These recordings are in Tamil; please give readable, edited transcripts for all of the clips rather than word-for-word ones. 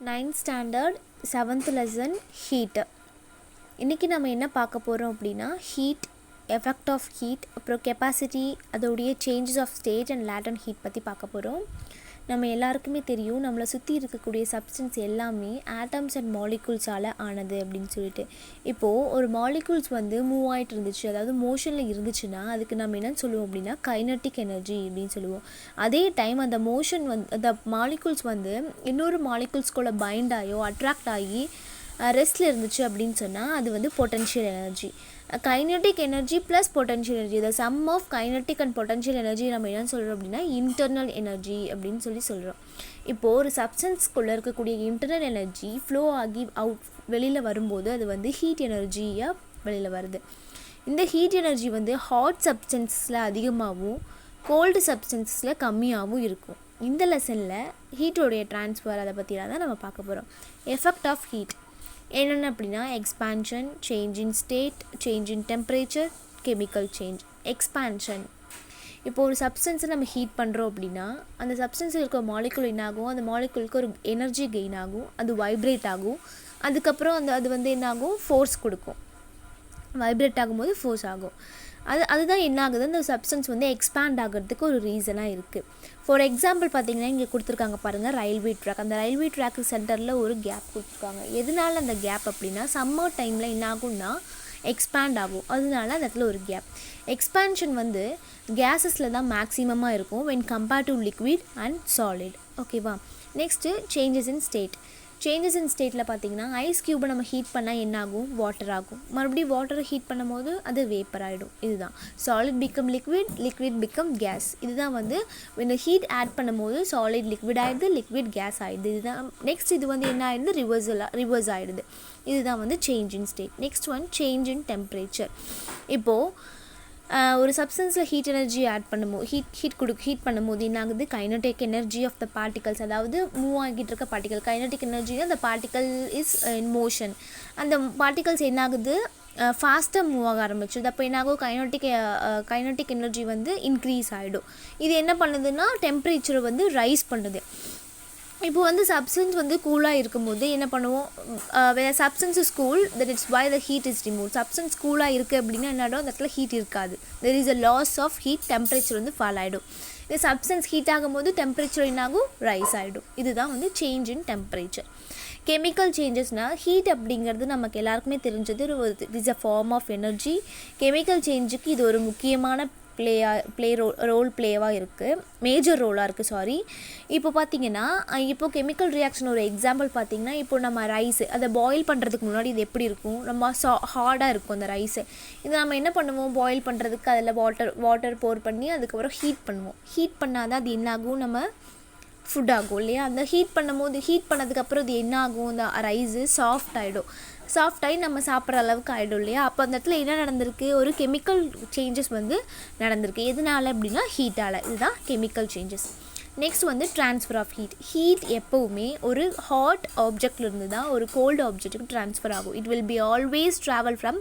9th standard 7th lesson heat. இன்றைக்கி நம்ம என்ன பார்க்க போகிறோம் அப்படின்னா ஹீட், எஃபெக்ட் ஆஃப் ஹீட், அப்புறம் கெப்பாசிட்டி, அதோடைய changes of state and latent heat பற்றி பார்க்க போகிறோம். நம்ம எல்லாருக்குமே தெரியும், நம்மளை சுற்றி இருக்கக்கூடிய சப்ஸ்டன்ஸ் எல்லாமே ஆட்டம்ஸ் அண்ட் மாலிகூல்ஸால் ஆனது அப்படின்னு சொல்லிட்டு. இப்போது ஒரு மாலிகூல்ஸ் வந்து மூவ் ஆகிட்டு இருந்துச்சு, அதாவது மோஷனில் இருந்துச்சுன்னா அதுக்கு நம்ம என்னென்னு சொல்லுவோம் அப்படின்னா கைனட்டிக் எனர்ஜி அப்படின்னு சொல்லுவோம். அதே டைம் அந்த மோஷன் அந்த மாலிகூல்ஸ் வந்து இன்னொரு மாலிகூல்ஸ்குள்ளே பைண்ட் ஆகியோ அட்ராக்ட் ஆகி ரெஸ்ட்டில் இருந்துச்சு அப்படின்னு சொன்னால் அது வந்து potential energy. Kinetic energy plus potential energy, the sum of kinetic and potential energy நம்ம என்ன சொல்கிறோம் அப்படின்னா இன்டர்னல் எனர்ஜி அப்படின்னு சொல்கிறோம். இப்போது ஒரு சப்ஸ்டன்ஸ்குள்ளே இருக்கக்கூடிய இன்டர்னல் எனர்ஜி ஃப்ளோ ஆகி வெளியில் வரும்போது அது வந்து ஹீட் எனர்ஜியாக வெளியில் வருது. இந்த ஹீட் எனர்ஜி வந்து ஹாட் சப்ஸ்டன்ஸில் அதிகமாகவும் கோல்டு சப்ஸ்டன்ஸில் கம்மியாகவும் இருக்கும். இந்த லெசனில் ஹீட்டோடைய ட்ரான்ஸ்ஃபர் அதை பற்றிலாம் தான் நம்ம பார்க்க போகிறோம். எஃபெக்ட் ஆஃப் ஹீட் என்னென்ன அப்படின்னா expansion, change in state, change in temperature, chemical change. Expansion, இப்போ ஒரு சப்ஸ்டன்ஸை நம்ம ஹீட் பண்ணுறோம் அப்படின்னா அந்த சப்ஸ்டன்ஸில் இருக்க மாலிகுல் என்ன ஆகும், அந்த மாலிகுலுக்கு ஒரு எனர்ஜி கெயின் ஆகும், அது வைப்ரேட் ஆகும். அதுக்கப்புறம் அது வந்து என்ன ஆகும், ஃபோர்ஸ் கொடுக்கும். வைப்ரேட் ஆகும்போது ஃபோர்ஸ் ஆகும். அதுதான் என்ன ஆகுது, அந்த சப்ஸ்டன்ஸ் வந்து எக்ஸ்பேண்ட் ஆகிறதுக்கு ஒரு ரீசனாக இருக்குது. ஃபார் எக்ஸாம்பிள் பார்த்தீங்கன்னா இங்கே கொடுத்துருக்காங்க பாருங்கள், ரயில்வே ட்ராக். அந்த ரயில்வே ட்ராக்கு சென்டரில் ஒரு கேப் கொடுத்துருக்காங்க. எதனால அந்த கேப் அப்படின்னா சம்மர் டைமில் என்ன ஆகும்னா எக்ஸ்பேண்ட் ஆகும், அதனால அந்த இடத்துல ஒரு கேப். எக்ஸ்பேன்ஷன் வந்து கேஸஸில் தான் மேக்ஸிமமாக இருக்கும் when compared to liquid and solid. ஓகேவா. Next changes in state. Changes in ஸ்டேட்டில் பார்த்தீங்கன்னா ஐஸ் க்யூபை நம்ம ஹீட் பண்ணால் என்ன ஆகும், வாட்டர் ஆகும். மறுபடியும் வாட்டரை ஹீட் பண்ணும் போது அது வேப்பர் ஆகிடும். இதுதான் solid become liquid, liquid become gas. இதுதான் வந்து இந்த ஹீட் ஆட் பண்ணும் போது சாலிட் லிக்விட் ஆகிடுது, லிக்விட் கேஸ் ஆகிடுது. இதுதான் நெக்ஸ்ட். இது வந்து என்ன ஆகிடுது, ரிவர்ஸ் ஆகிடுது. இதுதான் வந்து change in state. Next one change in temperature. இப்போது ஒரு சப்ஸ்டன்ஸில் ஹீட் எனர்ஜி ஆட் பண்ணும்போது ஹீட் பண்ணும்போது என்ன ஆகுது, kinetic energy of the particles, அதாவது மூவ் ஆகிட்டு இருக்க பார்ட்டிகல். கைனட்டிக் எனர்ஜினா அந்த பார்ட்டிகல் இஸ் இன் மோஷன். அந்த பார்ட்டிகல்ஸ் என்ன ஆகுது, ஃபாஸ்ட்டாக மூவ் ஆக ஆரம்பிச்சுது. அப்போ என்ன ஆகும், கைனட்டிக் எனர்ஜி வந்து இன்க்ரீஸ் ஆகிடும். இது என்ன பண்ணுதுன்னா டெம்பரேச்சரை வந்து ரைஸ் பண்ணுது. இப்போ வந்து சப்ஸ்டன்ஸ் வந்து கூலாக இருக்கும்போது என்ன பண்ணுவோம், substance is cool that it's by the heat is remove. Substance கூலாக இருக்குது அப்படின்னா என்னடும், அந்த இடத்துல ஹீட் இருக்காது. There is a loss of heat, temperature வந்து ஃபால் ஆகிடும். இந்த சப்ஸ்டன்ஸ் ஹீட் ஆகும்போது டெம்பரேச்சர் என்ன ஆகும், ரைஸ் ஆகிடும். இதுதான் வந்து சேஞ்ச் இன் டெம்பரேச்சர். கெமிக்கல் சேஞ்சஸ்னால் ஹீட் அப்படிங்கிறது நமக்கு எல்லாருக்குமே தெரிஞ்சது, it is a form of energy. Chemical சேஞ்சுக்கு இது ஒரு முக்கியமான ரோல் பிளேவாக இருக்குது, மேஜர் ரோலாக இருக்குது. இப்போ பார்த்தீங்கன்னா இப்போது கெமிக்கல் ரியாக்ஷன் ஒரு எக்ஸாம்பிள் பார்த்தீங்கன்னா, இப்போ நம்ம ரைஸ் அதை பாயில் பண்ணுறதுக்கு முன்னாடி இது எப்படி இருக்கும், ரொம்ப ஹார்டாக இருக்கும் அந்த ரைஸு. இது நம்ம என்ன பண்ணுவோம், பாயில் பண்ணுறதுக்கு அதில் வாட்டர் போர் பண்ணி அதுக்கப்புறம் ஹீட் பண்ணுவோம். ஹீட் பண்ணாதான் அது என்ன ஆகும், நம்ம ஃபுட் ஆகும் இல்லையா. அந்த ஹீட் பண்ணதுக்கப்புறம் இது என்ன ஆகும், இந்த ரைஸு சாஃப்டாகி நம்ம சாப்பிட்ற அளவுக்கு ஆகிடும் இல்லையா. அப்போ அந்த இடத்துல என்ன நடந்திருக்கு, ஒரு கெமிக்கல் சேஞ்சஸ் வந்து நடந்திருக்கு. எதனால் அப்படின்னா ஹீட்டால். இதுதான் கெமிக்கல் சேஞ்சஸ். நெக்ஸ்ட் வந்து ட்ரான்ஸ்ஃபர் ஆஃப் ஹீட் எப்போவுமே ஒரு ஹாட் ஆப்ஜெக்ட்லேருந்து தான் ஒரு கோல்டு ஆப்ஜெக்ட்டுக்கு ட்ரான்ஸ்ஃபர் ஆகும். It will be always travel from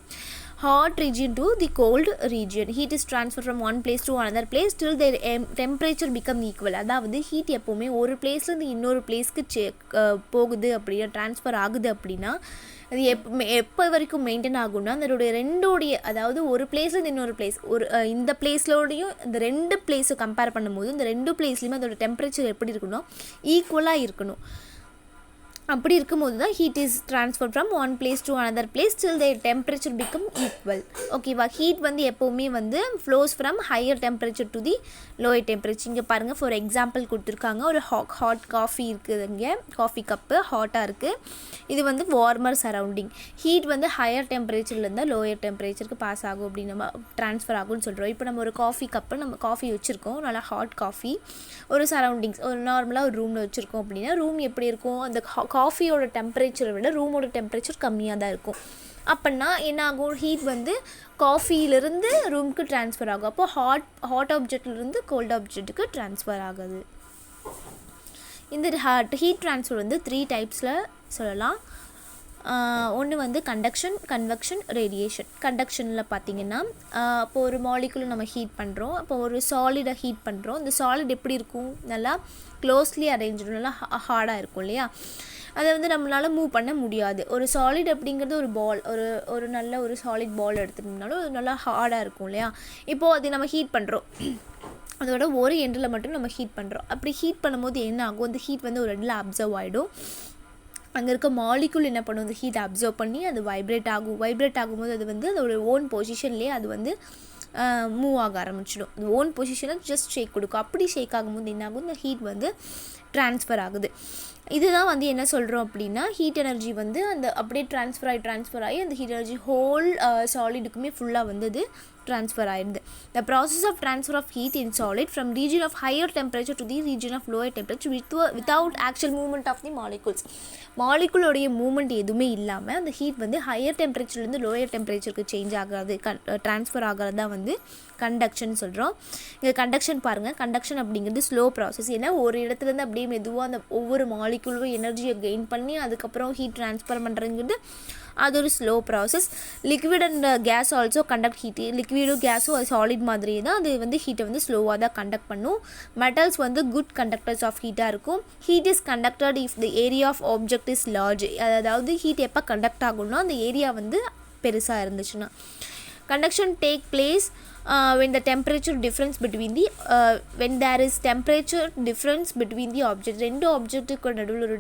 hot region to the cold region. Heat is transferred from one place to another place till their temperature become equal. அதாவது ஹீட் எப்போவுமே ஒரு பிளேஸ்லேருந்து இன்னொரு பிளேஸ்க்கு போகுது அப்படின்னா, ட்ரான்ஸ்ஃபர் ஆகுது அப்படின்னா அது எப்போ வரைக்கும் மெயின்டைன் ஆகும்னா அதோடைய ரெண்டோடைய, அதாவது ஒரு பிளேஸ்லேருந்து இன்னொரு பிளேஸ், இந்த பிளேஸ்லோடையும் இந்த ரெண்டு பிளேஸை கம்பேர் பண்ணும்போது இந்த ரெண்டு பிளேஸ்லையுமே அதோட டெம்பரேச்சர் எப்படி இருக்கணும், ஈக்குவலாக இருக்கணும். அப்படி இருக்கும்போது தான் heat is transfer from one place to another place till their temperature become equal. ஓகேவா. ஹீட் வந்து எப்போவுமே வந்து flows from higher temperature to the lower temperature. இங்கே பாருங்கள், ஃபார் எக்ஸாம்பிள் கொடுத்துருக்காங்க, ஒரு ஹாட் காஃபி இருக்குது. இங்கே காஃபி கப்பு ஹாட்டாக இருக்குது. இது வந்து வார்மர் சரௌண்டிங். ஹீட் வந்து ஹையர் டெம்பரேச்சர்லேருந்து லோயர் டெம்பரேச்சருக்கு பாஸ் ஆகும் அப்படின்னு நம்ம ட்ரான்ஸ்ஃபர் ஆகும்னு சொல்கிறோம். இப்போ நம்ம ஒரு காஃபி கப்பு, நம்ம காஃபி வச்சுருக்கோம், நல்லா ஹாட் காஃபி, ஒரு சரௌண்டிங்ஸ் ஒரு நார்மலாக ஒரு ரூமில் வச்சுருக்கோம் அப்படின்னா ரூம் எப்படி இருக்கும், அந்த காஃபியோட டெம்பரேச்சரை விட ரூமோட டெம்பரேச்சர் கம்மியாக தான் இருக்கும். அப்படின்னா என்ன ஆகும், ஹீட் வந்து காஃபியிலிருந்து ரூமுக்கு ட்ரான்ஸ்ஃபர் ஆகும். அப்போ ஹாட் ஆப்ஜெக்ட்லேருந்து கோல்ட் ஆப்ஜெக்ட்டுக்கு ட்ரான்ஸ்ஃபர் ஆகுது. இந்த ஹீட் ட்ரான்ஸ்ஃபர் வந்து 3 டைப்ஸில் சொல்லலாம். ஒன்று வந்து கண்டக்ஷன், கன்வெக்ஷன், ரேடியேஷன். கண்டக்ஷனில் பார்த்திங்கன்னா இப்போ ஒரு மாலிகுலை நம்ம ஹீட் பண்ணுறோம், அப்போ ஒரு சாலிடை ஹீட் பண்ணுறோம். இந்த சாலிட் எப்படி இருக்கும், நல்லா க்ளோஸ்லி அரேஞ்ச், நல்லா ஹார்டாக இருக்கும் இல்லையா. அதை வந்து நம்மளால் மூவ் பண்ண முடியாது. ஒரு சாலிட் அப்படிங்கிறது ஒரு பால், ஒரு நல்ல ஒரு சாலிட் பால் எடுத்துட்டோம்னாலும் அது நல்லா ஹார்டாக இருக்கும் இல்லையா. இப்போது அது நம்ம ஹீட் பண்ணுறோம், அதோட ஒரு எண்டில் மட்டும் நம்ம ஹீட் பண்ணுறோம். அப்படி ஹீட் பண்ணும்போது என்ன ஆகும், அந்த ஹீட் வந்து ஒரு இடத்துல அப்சர்வ் ஆகிடும். அங்கே இருக்க மாலிகுல் என்ன பண்ணும், அந்த ஹீட் அப்சர்வ் பண்ணி அது வைப்ரேட் ஆகும்போது அது வந்து அதோட ஓன் பொசிஷன்லேயே அது வந்து மூவ் ஆக ஆரம்பிச்சிடும். அது ஓன் பொசிஷனில் ஜஸ்ட் ஷேக் கொடுக்கும். அப்படி ஷேக் ஆகும்போது என்ன ஆகும், இந்த ஹீட் வந்து ட்ரான்ஸ்ஃபர் ஆகுது. இதுதான் வந்து என்ன சொல்கிறோம் அப்படின்னா, ஹீட் எனர்ஜி வந்து அந்த அப்படியே ட்ரான்ஸ்ஃபர் ஆகி அந்த ஹீட் எனர்ஜி ஹோல் சாலிடுக்குமே ஃபுல்லாக வந்து அது ட்ரான்ஸ்ஃபர் ஆகிடுது. The process of transfer of heat in solid from region of higher temperature to the region of lower temperature without actual movement of the molecules. மாலிகுலோடைய மூவ்மெண்ட் எதுவுமே இல்லாமல் அந்த ஹீட் வந்து ஹையர் டெம்பரேச்சர்லேருந்து லோயர் டெம்பரேச்சருக்கு சேஞ்ச் ஆகாது, ட்ரான்ஸ்ஃபர் ஆகிறது தான் வந்து கண்டக்ஷன் சொல்கிறோம். இங்கே கண்டக்ஷன் பாருங்கள், கண்டக்ஷன் அப்படிங்கிறது ஸ்லோ ப்ராசஸ். ஏன்னா ஒரு இடத்துலேருந்து அப்படியே மெதுவாக அந்த ஒவ்வொரு மாலிகுலும் எனர்ஜியை கெயின் பண்ணி அதுக்கப்புறம் ஹீட் ட்ரான்ஸ்ஃபர் பண்ணுறதுங்கிறது அது ஒரு slow process. Liquid and gas also conduct heat. லிக்விடும் கேஸும் அது சாலிட் மாதிரியே தான், அது வந்து ஹீட்டை வந்து ஸ்லோவாக தான் கண்டக்ட் பண்ணும். மெட்டல்ஸ் வந்து குட் கண்டக்டர்ஸ் ஆஃப் ஹீட்டாக இருக்கும். Heat is conducted if the area of object is large. அதாவது ஹீட் எப்போ கண்டக்ட் ஆகும்னா அந்த ஏரியா வந்து பெருசாக இருந்துச்சுன்னா. Conduction take place when the temperature difference between the when there is temperature difference between the object. ரெண்டு ஆப்ஜெக்ட்டுக்கு நடுவில் ஒரு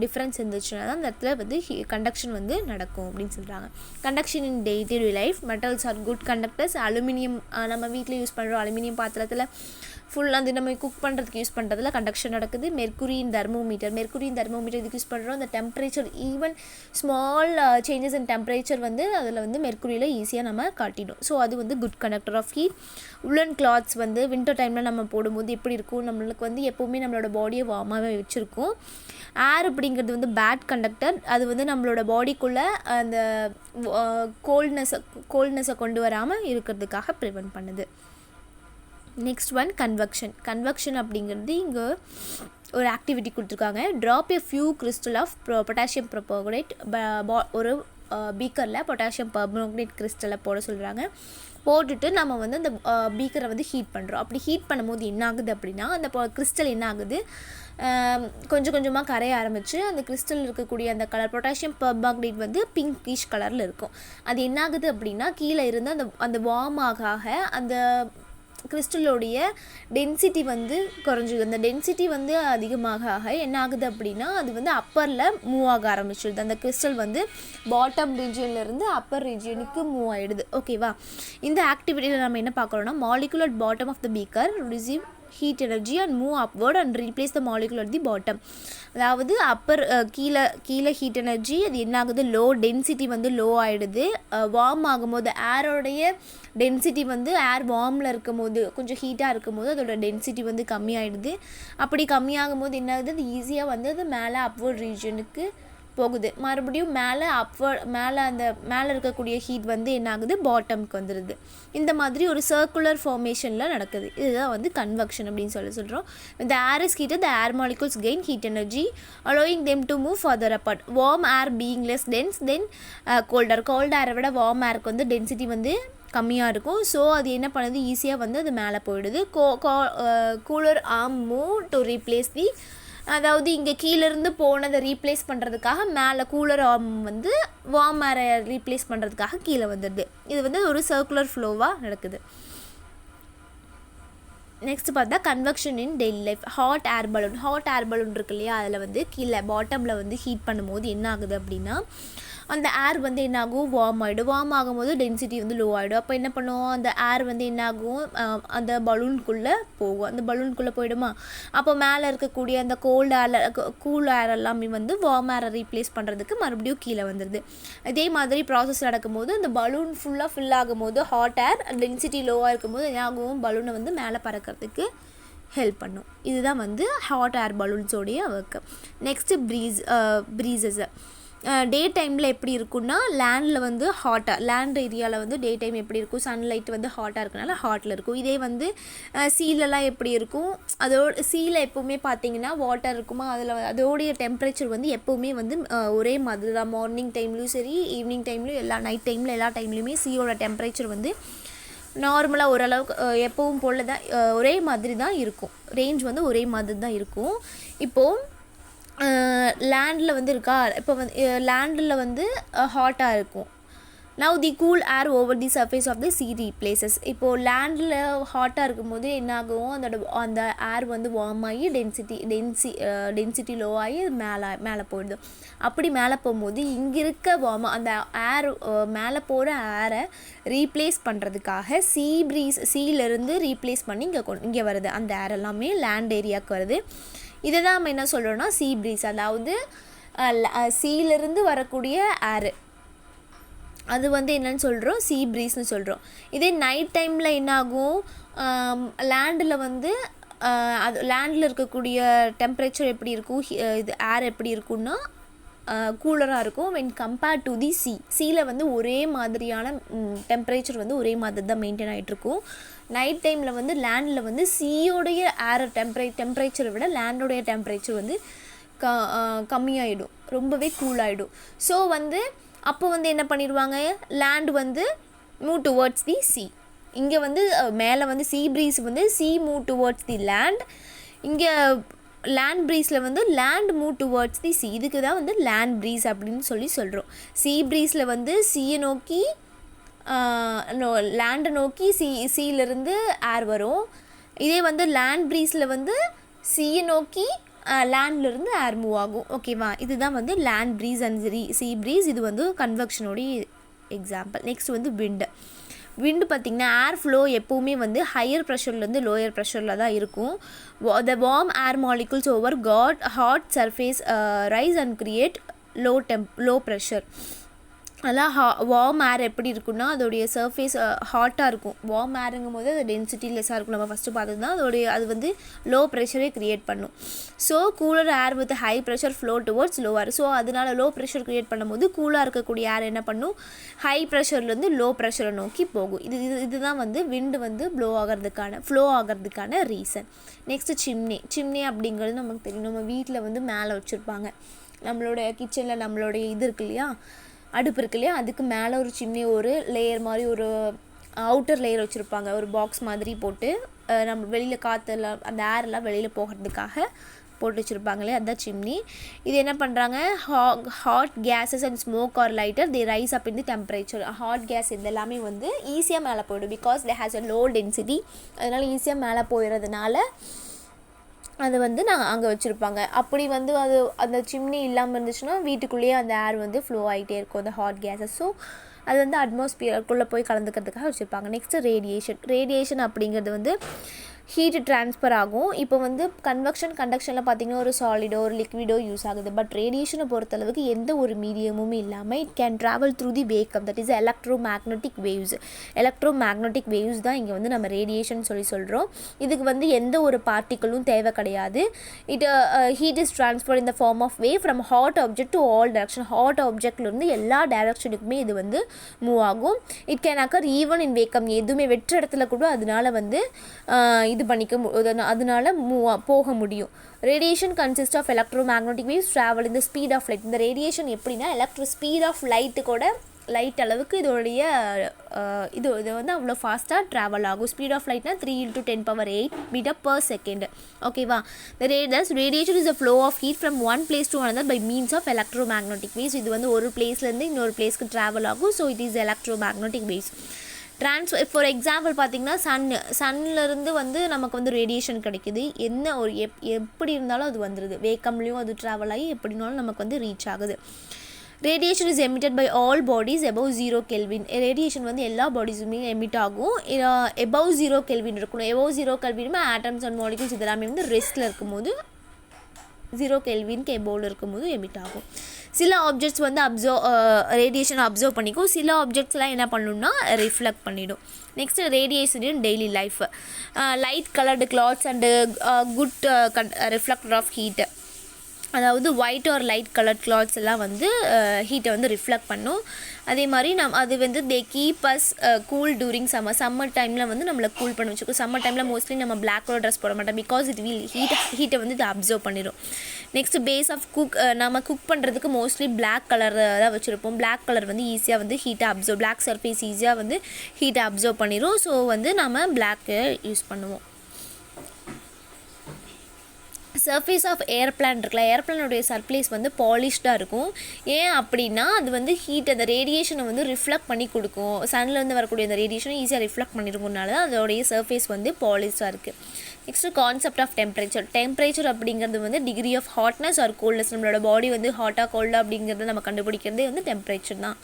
டிஃப்ரென்ஸ் இருந்துச்சுன்னா தான் அந்த இடத்துல வந்து கண்டக்ஷன் வந்து நடக்கும் அப்படின்னு சொல்கிறாங்க. Conduction in day to day life. Metals are good conductors. Aluminium நம்ம வீட்டில் யூஸ் பண்ணுறோம், அலுமினியம் பாத்திரத்தில் ஃபுல்லாக அது நம்ம குக் பண்ணுறதுக்கு யூஸ் பண்ணுறதுல கண்டக்ஷன் நடக்குது. மெர்க்குரியின் தெர்மோமீட்டர் இதுக்கு யூஸ் பண்ணுறோம். அந்த temperature even small changes in temperature வந்து அதில் வந்து மெர்க்குரியில் ஈஸியாக நம்ம காட்டிடும். ஸோ அது வந்து good conductor of heat. Woollen clothes வந்து வின்டர் டைமில் நம்ம போடும்போது எப்படி இருக்கும், நம்மளுக்கு வந்து எப்போவுமே நம்மளோட பாடியை வார்மாகவே வச்சுருக்கும். ஏர் அப்படிங்கிறது வந்து பேட் கண்டக்டர். அது வந்து நம்மளோட பாடிக்குள்ளே அந்த கோல்ட்னஸை கொண்டு வராமல் இருக்கிறதுக்காக ப்ரிவென்ட் பண்ணுது. நெக்ஸ்ட் ஒன் கன்வெக்ஷன் அப்படிங்கிறது இங்கே ஒரு ஆக்டிவிட்டி கொடுத்துருக்காங்க. Drop a few crystal of potassium permanganate. ஒரு பீக்கரில் பொட்டாசியம் பெர்மாங்கனேட் கிறிஸ்டலை போட சொல்கிறாங்க. போட்டுட்டு நம்ம வந்து அந்த பீக்கரை வந்து ஹீட் பண்ணுறோம். அப்படி ஹீட் பண்ணும்போது என்ன ஆகுது அப்படின்னா, அந்த கிறிஸ்டல் என்ன ஆகுது, கொஞ்சம் கொஞ்சமாக கரைய ஆரம்பித்து அந்த கிறிஸ்டல் இருக்கக்கூடிய அந்த கலர் பொட்டாசியம் பெர்மாங்கனேட் வந்து பிங்கிஷ் கலரில் இருக்கும். அது என்ன ஆகுது அப்படின்னா, கீழே இருந்து அந்த வார்ம் ஆக அந்த கிறிஸ்டலோடைய டென்சிட்டி வந்து குறைஞ்சிது. அந்த டென்சிட்டி வந்து அதிகமாக என்ன ஆகுது அப்படின்னா, அது வந்து அப்பரில் மூவ் ஆக ஆரம்பிச்சிடுது. அந்த கிறிஸ்டல் வந்து பாட்டம் ரீஜியன்லேருந்து அப்பர் ரீஜியனுக்கு மூவ் ஆகிடுது. ஓகேவா. இந்த ஆக்டிவிட்டியில் நம்ம என்ன பார்க்குறோன்னா, molecule at bottom of the beaker receive heat energy and move upward and replace the molecule at the bottom. அதாவது அப்பர் கீழே ஹீட் எனர்ஜி அது என்ன ஆகுது, லோ டென்சிட்டி வந்து லோ ஆகிடுது. வார்ம் ஆகும்போது ஏரோடைய டென்சிட்டி வந்து ஏர் வார்மில் இருக்கும் போது கொஞ்சம் ஹீட்டாக இருக்கும் போது அதோட டென்சிட்டி வந்து கம்மியாகிடுது. அப்படி கம்மியாகும் போது என்ன ஆகுது, அது ஈஸியாக வந்து அது மேலே அப்வர்ட் ரீஜனுக்கு போகுது. மறுபடியும் மேலே இருக்கக்கூடிய ஹீட் வந்து என்ன ஆகுது, பாட்டமுக்கு வந்துடுது. இந்த மாதிரி ஒரு சர்க்குலர் ஃபார்மேஷனில் நடக்குது. இதுதான் வந்து கன்வெக்ஷன் அப்படின்னு சொல்கிறோம். The air is heated, the air molecules gain heat energy allowing them to move further apart. Warm air being less dense than colder. cold air விட warm airக்கு வந்து டென்சிட்டி வந்து கம்மியாக இருக்கும். ஸோ அது என்ன பண்ணுது, ஈஸியாக வந்து அது மேலே போயிடுது. Cooler arm move to replace the, அதாவது இங்கே கீழேருந்து போனதை ரீப்ளேஸ் பண்ணுறதுக்காக மேலே கூலர் ஆர்ம் வந்து வார்ம் ஏரை ரீப்ளேஸ் பண்ணுறதுக்காக கீழே வந்துடுது. இது வந்து ஒரு சர்க்குலர் ஃப்ளோவாக நடக்குது. நெக்ஸ்ட் பார்த்தா கன்வெக்ஷன் இன் daily life. Hot air balloon இருக்கு இல்லையா, அதில் வந்து கீழே பாட்டமில் வந்து ஹீட் பண்ணும்போது என்ன ஆகுது அப்படின்னா, அந்த ஏர் வந்து என்ன ஆகும், வார்ம் ஆகிடும். வார்ம் ஆகும்போது டென்சிட்டி வந்து லோ ஆகிடும். அப்போ என்ன பண்ணுவோம், அந்த ஏர் வந்து என்ன ஆகும், அந்த பலூனுக்குள்ளே போகும். அந்த பலூனுக்குள்ளே போயிடுமா, அப்போ மேலே இருக்கக்கூடிய அந்த கூல் ஏர் எல்லாமே வந்து வார்ம் ஏரை ரீப்ளேஸ் பண்ணுறதுக்கு மறுபடியும் கீழே வந்துடுது. இதே மாதிரி ப்ராசஸ் நடக்கும்போது அந்த பலூன் ஃபுல்லாக ஃபில் ஆகும்போது ஹாட் ஏர் டென்சிட்டி லோவாக இருக்கும்போது என்ன ஆகும், பலூனை வந்து மேலே பறக்கிறதுக்கு ஹெல்ப் பண்ணும். இதுதான் வந்து ஹாட் ஏர் பலூன்ஸோடைய ஒர்க்கு. Next breezes. டே டைமில் எப்படி இருக்குன்னா, லேண்டில் வந்து லேண்ட் ஏரியாவில் வந்து டே டைம் எப்படி இருக்கும், சன்லைட் வந்து ஹாட்டாக இருக்கனால ஹாட்டில் இருக்கும். இதே வந்து சீலெலாம் எப்படி இருக்கும், சீல எப்போவுமே பார்த்தீங்கன்னா வாட்டர் இருக்குமா, அதோடைய டெம்பரேச்சர் வந்து எப்போவுமே வந்து ஒரே மாதிரி தான். மார்னிங் டைம்லையும் சரி, ஈவினிங் டைம்லையும், நைட் டைமில் எல்லா டைம்லையுமே சீயோட டெம்பரேச்சர் வந்து நார்மலாக ஓரளவுக்கு எப்பவும் போல் தான் ஒரே மாதிரி தான் இருக்கும். ரேஞ்ச் வந்து ஒரே மாதிரி தான் இருக்கும். இப்போது லேண்டில் வந்து இருக்கா, இப்போ வந்து லேண்டில் வந்து ஹாட்டாக இருக்கும். Now the cool air over the surface of the sea replaces. இப்போது லேண்டில் ஹாட்டாக இருக்கும்போது என்ன ஆகும், அந்த ஏர் வந்து வார்ம் ஆகி டென்சிட்டி லோ ஆகி மேலே போயிடுது. அப்படி மேலே போகும்போது இங்கே இருக்க அந்த ஏர் மேலே போகிற ஏரை ரீப்ளேஸ் பண்ணுறதுக்காக சீலேருந்து ரீப்ளேஸ் பண்ணி இங்கே வருது. அந்த ஏர் எல்லாமே லேண்ட் ஏரியாவுக்கு வருது. இதை தான் நம்ம என்ன சொல்கிறோன்னா சீ ப்ரீஸ், அதாவது சீலேருந்து வரக்கூடிய ஏரு, அது வந்து என்னன்னு சொல்கிறோம், சீ ப்ரீஸ்னு சொல்கிறோம். இதே நைட் டைமில் என்ன ஆகும், லேண்டில் வந்து அது லேண்டில் இருக்கக்கூடிய டெம்பரேச்சர் எப்படி இருக்கும், இது ஏர் எப்படி இருக்குன்னா கூலராக இருக்கும். வென் கம்பேர்ட் டு தி சீயில் வந்து ஒரே மாதிரியான டெம்பரேச்சர் வந்து ஒரே மாதிரி தான் மெயின்டைன் ஆகிட்ருக்கும். நைட் டைமில் வந்து லேண்டில் வந்து சீயோடைய ஏர் டெம்பரேச்சரை விட லேண்டோடைய டெம்பரேச்சர் வந்து கம்மியாகிடும், ரொம்பவே கூலாகிடும். ஸோ வந்து அப்போ வந்து என்ன பண்ணிடுவாங்க, லேண்ட் வந்து மூவ் டுவர்ட்ஸ் தி சீ. இங்கே வந்து மேலே வந்து சீ ப்ரீஸ் வந்து சீ மூவ் டுவர்ட்ஸ் தி லேண்ட், இங்கே லேண்ட் ப்ரீஸில் வந்து லேண்ட் மூவ் டுவர்ட்ஸ் தி சீ. இதுக்கு தான் வந்து லேண்ட் ப்ரீஸ் அப்படின்னு சொல்கிறோம். சீ ப்ரீஸில் வந்து சீயை நோக்கி லேண்டை நோக்கி சீலேருந்து ஏர் வரும். இதே வந்து லேண்ட் ப்ரீஸில் வந்து சீயை நோக்கி லேண்ட்லேருந்து ஏர் மூவ் ஆகும். ஓகேவா, இதுதான் வந்து land breeze and sea breeze. இது வந்து கன்வெக்ஷனோடைய எக்ஸாம்பிள். நெக்ஸ்ட் வந்து விண்டு பார்த்திங்கன்னா ஏர் ஃப்ளோ எப்போவுமே வந்து ஹையர் ப்ரெஷர்லேருந்து லோயர் ப்ரெஷரில் தான் இருக்கும். த warm air molecules over hot surface rice and create low pressure. அதெல்லாம் வார்ம் ஏர் எப்படி இருக்குன்னா அதோடைய சர்ஃபேஸ் ஹாட்டாக இருக்கும். வார்ம் ஏருங்கும் போது அது டென்சிட்டி லெஸ்ஸாக இருக்கும். நம்ம ஃபஸ்ட்டு பார்த்தது தான் அது வந்து லோ ப்ரெஷரே க்ரியேட் பண்ணும். So cooler air with high pressure flow towards lower. So அதனால் லோ ப்ரெஷர் க்ரியேட் பண்ணும்போது கூலாக இருக்கக்கூடிய ஏர் என்ன பண்ணும், ஹை ப்ரெஷர்லேருந்து லோ ப்ரெஷரை நோக்கி போகும். இதுதான் வந்து விண்டு வந்து ஃப்ளோ ஆகிறதுக்கான ரீசன். நெக்ஸ்ட்டு சிம்னி அப்படிங்கிறது நமக்கு தெரியும். நம்ம வீட்டில் வந்து மேலே வச்சுருப்பாங்க. நம்மளுடைய கிச்சனில் நம்மளுடைய இது இருக்கு இல்லையா, அடுப்பு இருக்கு இல்லையா, அதுக்கு மேலே ஒரு சிம்னி ஒரு லேயர் மாதிரி ஒரு அவுட்டர் லேயர் வச்சுருப்பாங்க. ஒரு பாக்ஸ் மாதிரி போட்டு நம்ம வெளியில் காற்றெல்லாம் அந்த ஏர்லாம் வெளியில் போகிறதுக்காக போட்டு வச்சுருப்பாங்களே, அதுதான் சிம்னி. இது என்ன பண்ணுறாங்க, hot gases and smoke are lighter they rise up in the temperature. Hot gas இது எல்லாமே வந்து ஈஸியாக மேலே போயிடும். Because they has a low density. அதனால் ஈஸியாக மேலே போயிடுறதுனால அது வந்து அங்கே வச்சுருப்பாங்க. அப்படி வந்து அந்த சிம்னி இல்லாமல் இருந்துச்சுன்னா வீட்டுக்குள்ளேயே அந்த ஏர் வந்து ஃப்ளோ ஆகிட்டே இருக்கும், அந்த ஹாட் கேஸஸ். ஸோ அது வந்து அட்மாஸ்பியருக்குள்ளே போய் கலந்துக்கிறதுக்காக வச்சுருப்பாங்க. நெக்ஸ்ட்டு ரேடியேஷன் அப்படிங்கிறது வந்து ஹீட் ட்ரான்ஸ்ஃபர் ஆகும். இப்போ வந்து கண்டக்ஷனில் பார்த்திங்கன்னா ஒரு சாலிடோ ஒரு லிக்விடோ யூஸ் ஆகுது. பட் ரேடியேஷனை பொறுத்தளவுக்கு எந்த ஒரு மீடியமும் இல்லாமல் it can travel through the vacuum, that is electromagnetic waves தான் இங்கே வந்து நம்ம ரேடியேஷன் சொல்கிறோம். இதுக்கு வந்து எந்த ஒரு பார்ட்டிகளும் தேவை கிடையாது. Heat is transfer in the form of wave from hot object to all direction. Hot ஆப்ஜெக்ட்லேருந்து எல்லா டைரக்ஷனுக்குமே இது வந்து மூவ் ஆகும். It can occur even in vacuum. எதுவுமே வெற்ற இடத்துல கூட அதனால வந்து இது அதனால போக முடியும். Radiation consist of electromagnetic waves travel in the speed of light. இந்த ரேடியேஷன் எப்படின்னா ஸ்பீட் ஆஃப் லைட்டு கூட லைட் அளவுக்கு இது வந்து அவ்வளோ ஃபாஸ்ட்டாக ட்ராவல் ஆகும். ஸ்பீட் ஆஃப் லைட்னா 3 × 10⁸ மீட்டர் பர் செகண்ட். ஓகேவா, radiation is a flow of heat from one place to another by means of electromagnetic waves. இது வந்து ஒரு பிளேஸ்லேருந்து இன்னொரு பிளேஸ்க்கு ட்ராவல் ஆகும். So it is electromagnetic waves. For example பார்த்திங்கன்னா சன்னிலேருந்து வந்து நமக்கு வந்து ரேடியேஷன் கிடைக்குது. என்ன ஒரு எப்படி இருந்தாலும் அது வந்துடுது. வேக்கம்லேயும் அது ட்ராவல் ஆகி எப்படினாலும் நமக்கு வந்து ரீச் ஆகுது. Radiation is emitted by all bodies above 0 Kelvin. Radiation வந்து எல்லா பாடிஸுமே எமிட் ஆகும். above 0 Kelvin இருக்கணும். above 0 Kelvin atoms and molecules இதெல்லாமே வந்து ரெஸ்ட்டில் இருக்கும்போது 0 Kelvinக்கு எபோவில் இருக்கும்போது எமிட் ஆகும். சில ஆப்ஜெக்ட்ஸ் வந்து ரேடியேஷனை அப்சர்வ் பண்ணிக்கும். சில ஆப்ஜெக்ட்ஸ்லாம் என்ன பண்ணணும்னா ரிஃப்ளெக்ட் பண்ணிடும். Next radiation in daily life. Light coloured clothes and good reflector of heat. அதாவது white or light colour clothes எல்லாம் வந்து ஹீட்டை வந்து ரிஃப்ளெக்ட் பண்ணும். அதே மாதிரி அது வந்து they keep us cool during summer டைமில் வந்து நம்மளை கூல் பண்ணி வச்சுக்கோ. சம்மர் டைமில் மோஸ்ட்லி நம்ம பிளாக் கலர் ட்ரெஸ் போட மாட்டோம். பிகாஸ் இட் வில் ஹீட்டை வந்து இது அப்சர்வ் பண்ணிடும். நெக்ஸ்ட் பேஸ் ஆஃப் நம்ம குக் பண்ணுறதுக்கு மோஸ்ட்லி பிளாக் கலர் தான் வச்சுருப்போம். பிளாக் கலர் வந்து ஈஸியாக வந்து ஹீட்டை பிளாக் சர்ஃபேஸ் ஈஸியாக வந்து ஹீட்டை அப்சர்வ் பண்ணிடும். ஸோ வந்து நம்ம பிளாக்கு யூஸ் பண்ணுவோம். சர்ஃபேஸ் ஆஃப் ஏர்பிளான் இருக்குல்ல, ஏர்பிளானுடைய சர்ஃபேஸ் வந்து பாலிஷ்டாக இருக்கும். ஏன் அப்படின்னா அது வந்து ஹீட் அந்த ரேடியேஷனை வந்து ரிஃப்ளெக்ட் பண்ணி கொடுக்கும். சன்லேருந்து வரக்கூடிய அந்த ரேடியேஷனை ஈஸியாக ரிஃப்ளெக்ட் பண்ணிருக்கனால தான் அதோடைய சர்ஃபேஸ் வந்து பாலிஷ்டாக இருக்குது. Next concept of temperature. Temperature அப்படிங்கிறது வந்து degree of hotness or coldness. நம்மளோட பாடி வந்து ஹாட்டாக கோல்டாக அப்படிங்கிறத நம்ம கண்டுபிடிக்கிறதே வந்து டெம்பரேச்சர் தான்.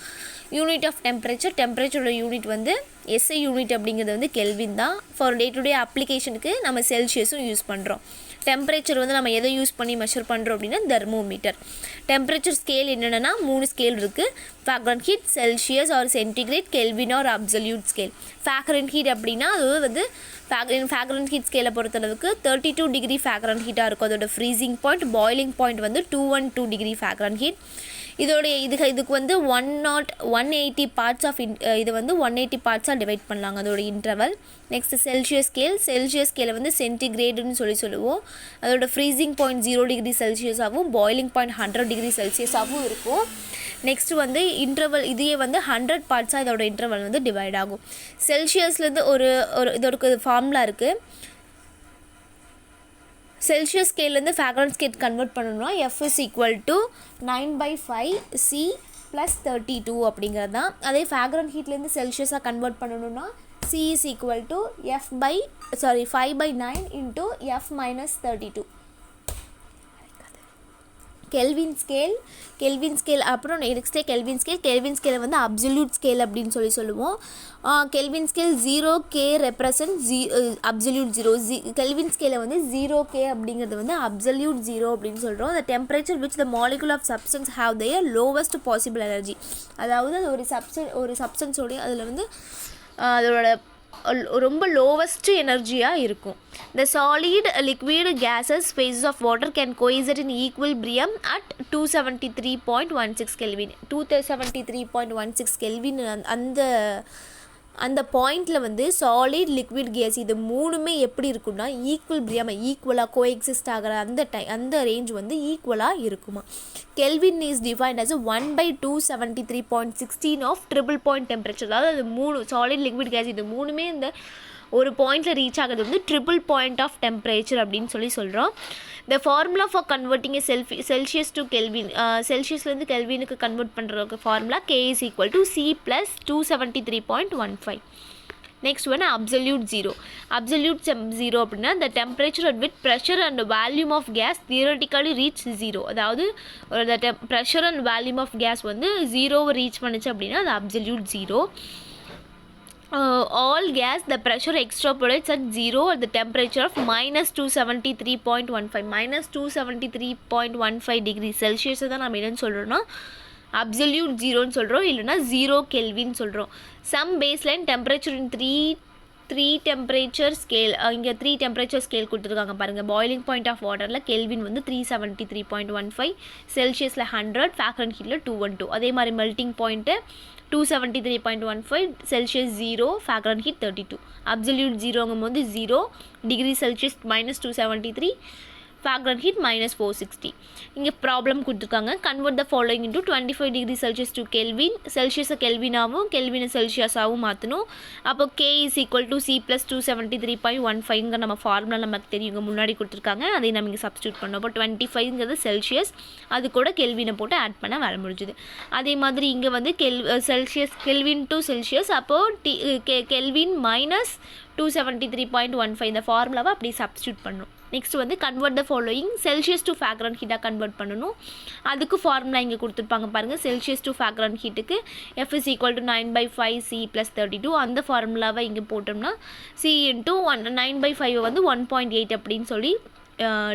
Unit of temperature. டெம்பரேச்சரோட யூனிட் வந்து எஸ்ஐ யூனிட் அப்படிங்கிறது வந்து கெல்வின் தான். ஃபார் டே டு டே அப்ளிகேஷனுக்கு நம்ம செல்சியஸும் யூஸ் பண்ணுறோம். டெம்பரேச்சர் வந்து நம்ம எதை யூஸ் பண்ணி மெஷர் பண்ணுறோம் அப்படின்னா தெர்மோமீட்டர். டெம்பரேச்சர் ஸ்கேல் என்னென்னா 3 ஸ்கேல் இருக்குது. Fahrenheit, Celsius or centigrade, Kelvin or absolute scale. Fahrenheit அப்படின்னா அது வந்து ஃபாக்ரண்ட் ஹீட் ஸ்கேலை பொறுத்தளவுக்கு 32 டிகிரி ஃபாக்ரண்ட் ஹீட்டாக இருக்கும். அதோட ஃப்ரீசிங் பாயிண்ட். பாய்லிங் பாயிண்ட் வந்து 212 டிகிரி ஃபாக்ரண்ட் ஹீட். இதோடைய இதுக்கு வந்து 180 பார்ட்ஸ் ஆஃப் இது வந்து 180 பார்ட்ஸாக டிவைட் பண்ணலாங்க அதோட interval. Next Celsius scale. Celsius ஸ்கேலை வந்து சென்டிகிரேடுன்னு சொல்லுவோம். அதோட ஃப்ரீசிங் பாயிண்ட் 0 டிகிரி செல்சியஸாகவும் பாய்லிங் பாயிண்ட் 100 டிகிரி செல்சியஸாகவும் இருக்கும். நெக்ஸ்ட் வந்து இன்டர்வல் இதையே வந்து 100 பார்ட்ஸாக இதோட இன்டர்வல் வந்து டிவைட் ஆகும். செல்சியஸ்லேருந்து ஒரு இதோட ஃபார்முலா இருக்குது. செல்சியஸ் ஸ்கேல்லேருந்து ஃபாக்ரண்ட் ஸ்கேல் கன்வெர்ட் பண்ணணும்னா F is equal to 9/5 C plus 32 அப்படிங்கிறது தான். அதே ஃபாக்ரண்ட் ஹீட்லேருந்து செல்சியஸாக கன்வெர்ட் பண்ணணும்னா C is equal to 5/9 into F minus 32. Kelvin scale அப்புறம் நெக்ஸ்ட்டே கெல்வின் ஸ்கேலை வந்து அப்சல்யூட் ஸ்கேல் அப்படின்னு சொல்லுவோம். Kelvin scale 0K represent absolute 0. Kelvin ஸ்கேலை வந்து 0K அப்படிங்கிறது வந்து அப்சல்யூட் 0 அப்படின்னு சொல்கிறோம். அந்த temperature which the molecule of substance have their lowest possible energy. அதாவது அது ஒரு சப்ஸ்டன்ஸோடைய அதில் வந்து அதோட ரொம்ப லோவஸ்ட் எனர்ஜியாக இருக்கும். The solid liquid gases phases of water can coexist in equilibrium at 273.16 Kelvin. 273.16 Kelvin அந்த பாயிண்டில் வந்து சாலிட் லிக்விட் கேஸ் இது மூணுமே எப்படி இருக்குன்னா ஈக்குவலாக கோஎக்ஸிஸ்ட் ஆகிற அந்த ரேஞ்ச் வந்து ஈக்குவலாக இருக்குமா. Kelvin is defined as 1/273.16 of triple point temperature. அதாவது அது சாலிட் லிக்விட் கேஸ் இது மூணுமே இந்த ஒரு பாயிண்டில் ரீச் ஆகிறது வந்து ட்ரிபிள் பாயிண்ட் ஆஃப் டெம்பரேச்சர் அப்படின்னு சொல்கிறோம். The formula for converting a Celsius to Kelvin. செல்சியஸ்லேருந்து கெல்வினுக்கு கன்வெர்ட் பண்ணுறதுக்கு formula K is equal to C plus 273.15. Next வந்து அப்சல்யூட் 0 அப்படின்னா the temperature at which pressure and volume of gas theoretically reach 0. அதாவது the pressure and volume of gas வந்து 0 ரீச் பண்ணுச்சு அப்படின்னா அது absolute 0. All gas the pressure extrapolates at 0 at the temperature of minus 273.15 degree Celsius தான் நம்ம என்னன்னு சொல்கிறோன்னா அப்சல்யூட் 0ன்னு சொல்கிறோம், இல்லைனா 0 கெல்வின் சொல்கிறோம். Some baseline temperature in three temperature scale. இங்கே 3 டெம்பரேச்சர் ஸ்கேல் கொடுத்துருக்காங்க பாருங்கள். பாய்லிங் பாயிண்ட் ஆஃப் வாட்டரில் கெல்வின் வந்து 373.15, செல்சியஸில் 100, ஃபாக்ரண்ட் ஹீட்டில் 212. அதே மாதிரி melting point 273.15, Celsius 0, Fahrenheit 32. Absolute 0ங்கும் போது 0 டிகிரி செல்சியஸ் -273, ஃபாக்ரண்ட் ஹீட் -460. இங்கே ப்ராப்ளம் கொடுத்துருக்காங்க. Convert the following into 25 degree Celsius to Kelvin. செல்சியஸை கெல்வினாகவும் கெல்வினை செல்சியஸாகவும் மாற்றணும். அப்போ K is equal to C plus 273.15 நம்ம ஃபார்முலா நமக்கு தெரியுங்க, முன்னாடி கொடுத்துருக்காங்க. அதை நம்ம இங்கே சப்ஸ்டியூட் பண்ணோம். அப்போ 25ங்கிறது செல்சியஸ், அது கூட கெல்வினை போட்டு ஆட் பண்ண வேலை முடிஞ்சுது. அதே மாதிரி இங்கே வந்து கெல்வின் டு செல்சியஸ், அப்போது கெல்வின் -273.15 இந்த ஃபார்முலாவை அப்படி சப்ஸ்டியூட் பண்ணணும். நெக்ஸ்ட் வந்து convert the following Celsius to ஃபாக்ரண்ட் ஹீட்டாக கன்வெர்ட் பண்ணணும். அதுக்கு ஃபார்முலா இங்கே கொடுத்துருப்பாங்க பாருங்கள். செல்சியஸ் டு ஃபாக்ரண்ட் ஹீட்டுக்கு F is equal to 9/5 C plus 32. அந்த ஃபார்முலாவை இங்கே போட்டோம்னா C into 9/5 வந்து 1.8 அப்படின்னு சொல்லி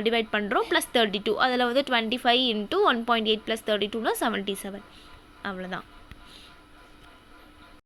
டிவைட் பண்ணுறோம். +32 அதில் வந்து 25 into 1.8 + 32னா 77. அவ்வளோதான்.